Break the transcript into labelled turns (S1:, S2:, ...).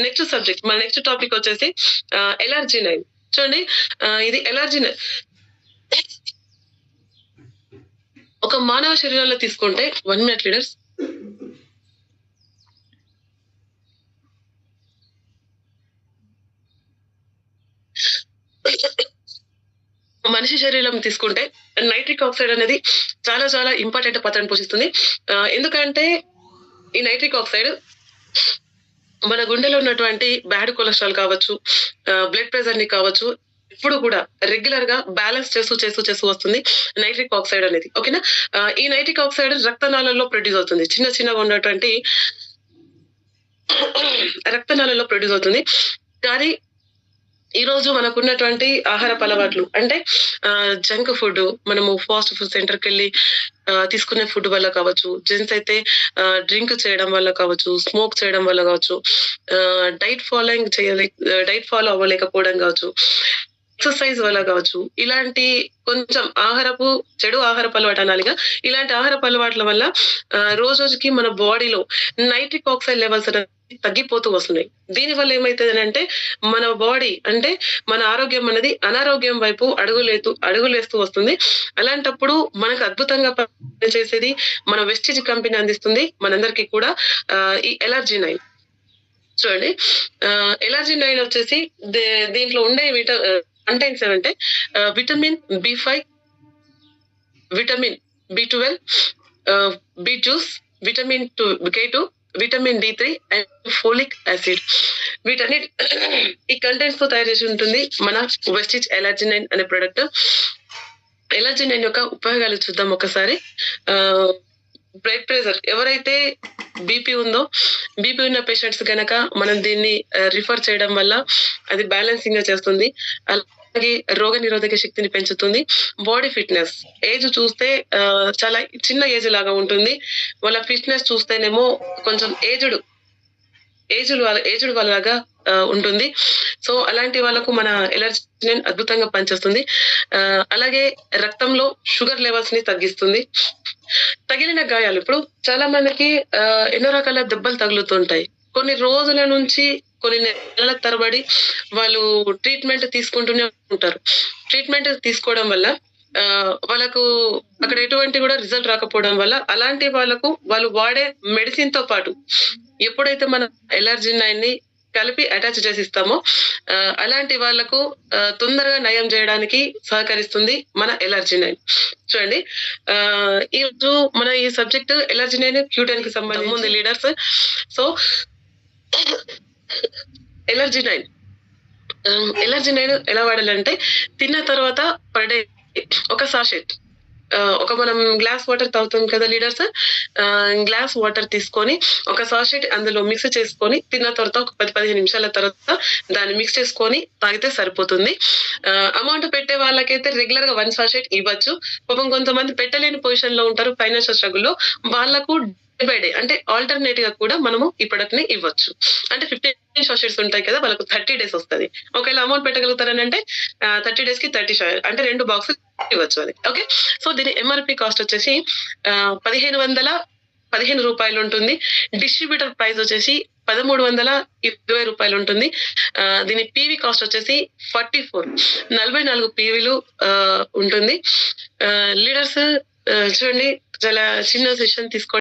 S1: Next subject మన next topic వచ్చేసి ఎలర్జినైన్. చూడండి, ఇది ఎలర్జినైన్ ఒక మానవ శరీరంలో తీసుకుంటే 1 మినిట్ లీడర్స్. మనిషి శరీరం తీసుకుంటే నైట్రిక్ ఆక్సైడ్ అనేది చాలా చాలా ఇంపార్టెంట్ పాత్రను పోషిస్తుంది. ఎందుకంటే ఈ నైట్రిక్ ఆక్సైడ్ మన గుండెలో ఉన్నటువంటి బ్యాడ్ కొలెస్ట్రాల్ కావచ్చు, బ్లడ్ ప్రెషర్ ని కావచ్చు, ఎప్పుడు కూడా రెగ్యులర్ గా బ్యాలెన్స్ చేస్తూ వస్తుంది నైట్రిక్ ఆక్సైడ్ అనేది. ఓకేనా? ఈ నైట్రిక్ ఆక్సైడ్ రక్తనాళాల్లో ప్రొడ్యూస్ అవుతుంది. చిన్నగా ఉన్నటువంటి రక్తనాళాల్లో ప్రొడ్యూస్ అవుతుంది. కానీ ఈ రోజు మనకున్నటువంటి ఆహారపు అలవాట్లు అంటే జంక్ ఫుడ్, మనము ఫాస్ట్ ఫుడ్ సెంటర్‌కి వెళ్లి తీసుకునే ఫుడ్ వల్ల కావచ్చు, జెంట్స్ అయితే డ్రింక్ చేయడం వల్ల కావచ్చు, స్మోక్ చేయడం వల్ల కావచ్చు, డైట్ ఫాలో అవ్వలేకపోవడం కావచ్చు, ఎక్సర్సైజ్ వల్ల కావచ్చు, ఇలాంటి కొంచెం చెడు ఆహారపు అలవాటు అనాలిగా. ఇలాంటి ఆహారపు అలవాట్ల వల్ల రోజుకి మన బాడీలో నైట్రిక్ ఆక్సైడ్ లెవెల్స్ అనేవి తగ్గిపోతూ వస్తున్నాయి. దీని వల్ల ఏమైతదనంటే మన బాడీ అంటే మన ఆరోగ్యం అనేది అనారోగ్యం వైపు అడుగులేస్తూ వస్తుంది. అలాంటప్పుడు మనకు అద్భుతంగా పనిచేసేది మన వెస్టిజ్ కంపెనీ అందిస్తుంది మనందరికీ కూడా ఈ ఎలర్జినైన్. చూడండి, ఎలర్జినైన్ వచ్చేసి దీంట్లో ఉండే కంటెంట్స్ ఏమంటే vitamin B5, vitamin B12, bee juice, vitamin K2, vitamin D3 and folic acid. వీటన్నిటి ఈ కంటెంట్స్ తో తయారు చేసి ఉంటుంది మన వెస్టిజ్ ఎలర్జినైన్ అనే ప్రొడక్ట్. ఎలర్జినైన్ యొక్క ఉపయోగాలు చూద్దాం ఒకసారి. బ్లడ్ ప్రెషర్, ఎవరైతే బీపీ ఉన్న పేషెంట్స్ గనక మనం దీన్ని రిఫర్ చేయడం వల్ల అది బ్యాలెన్సింగ్ గా చేస్తుంది. అలాగే రోగ నిరోధక శక్తిని పెంచుతుంది. బాడీ ఫిట్నెస్, ఏజ్ చూస్తే చాలా చిన్న ఏజ్ లాగా ఉంటుంది. వాళ్ళ ఫిట్నెస్ చూస్తేనేమో కొంచెం ఏజ్డ్ వాళ్ళలాగా ఉంటుంది. సో అలాంటి వాళ్ళకు మన ఎలర్జినైన్ అద్భుతంగా పనిచేస్తుంది. అలాగే రక్తంలో షుగర్ లెవెల్స్ ని తగ్గిస్తుంది. తగిలిన గాయాలు, ఇప్పుడు చాలా మందికి ఎన్నో రకాల దెబ్బలు తగులుతుంటాయి. కొన్ని రోజుల నుంచి కొన్ని నెలల తరబడి వాళ్ళు ట్రీట్మెంట్ తీసుకుంటూనే ఉంటారు. ట్రీట్మెంట్ తీసుకోవడం వల్ల వాళ్ళకు అక్కడ ఎటువంటి కూడా రిజల్ట్ రాకపోవడం వల్ల అలాంటి వాళ్ళకు వాళ్ళు వాడే మెడిసిన్ తో పాటు ఎప్పుడైతే మనం ఎలర్జినైన్ ని కలిపి అటాచ్ చేసి ఇస్తామో అలాంటి వాళ్ళకు తొందరగా నయం చేయడానికి సహకరిస్తుంది మన ఎలర్జినైన్. చూడండి, ఈ రోజు మన ఈ సబ్జెక్ట్ ఎలర్జినైన్ Q10 కి సంబంధించి లీడర్స్. సో ఎలర్జినైన్ ఎలా వాడాలంటే తిన్న తర్వాత పర్ డే ఒక సాషెట్, ఒక మనం గ్లాస్ వాటర్ తాగుతాం కదా లీడర్స్, గ్లాస్ వాటర్ తీసుకొని ఒక సాషెట్ అందులో మిక్స్ చేసుకొని తిన్న తర్వాత ఒక 10-15 నిమిషాల తర్వాత దాన్ని మిక్స్ చేసుకొని తాగితే సరిపోతుంది. అమౌంట్ పెట్టే వాళ్ళకైతే రెగ్యులర్ గా 1 సాషెట్ ఇవ్వచ్చు. పాపం కొంతమంది పెట్టలేని పొజిషన్ లో ఉంటారు, ఫైనాన్షియల్ స్ట్రగుల్ లో, వాళ్ళకు డే బై డే అంటే ఆల్టర్నేట్ గా కూడా మనము ఈ ప్రొడక్ట్ ని ఇవ్వచ్చు. అంటే 15 సాషెట్స్ ఉంటాయి కదా, వాళ్ళకు 30 days వస్తుంది. ఒకవేళ అమౌంట్ పెట్టగలుగుతారని అంటే 30 days కి 30 అంటే 2 బాక్సులు ఇవ్వచ్చు అది. ఓకే, సో దీని MRP కాస్ట్ వచ్చేసి 1515 రూపాయలు ఉంటుంది. డిస్ట్రిబ్యూటర్ ప్రైస్ వచ్చేసి 1320 రూపాయలు ఉంటుంది. దీని పీవీ కాస్ట్ వచ్చేసి 44 పీవీలు ఉంటుంది. లీడర్స్ చూడండి, చాలా చిన్న సెషన్ తీసుకోండి.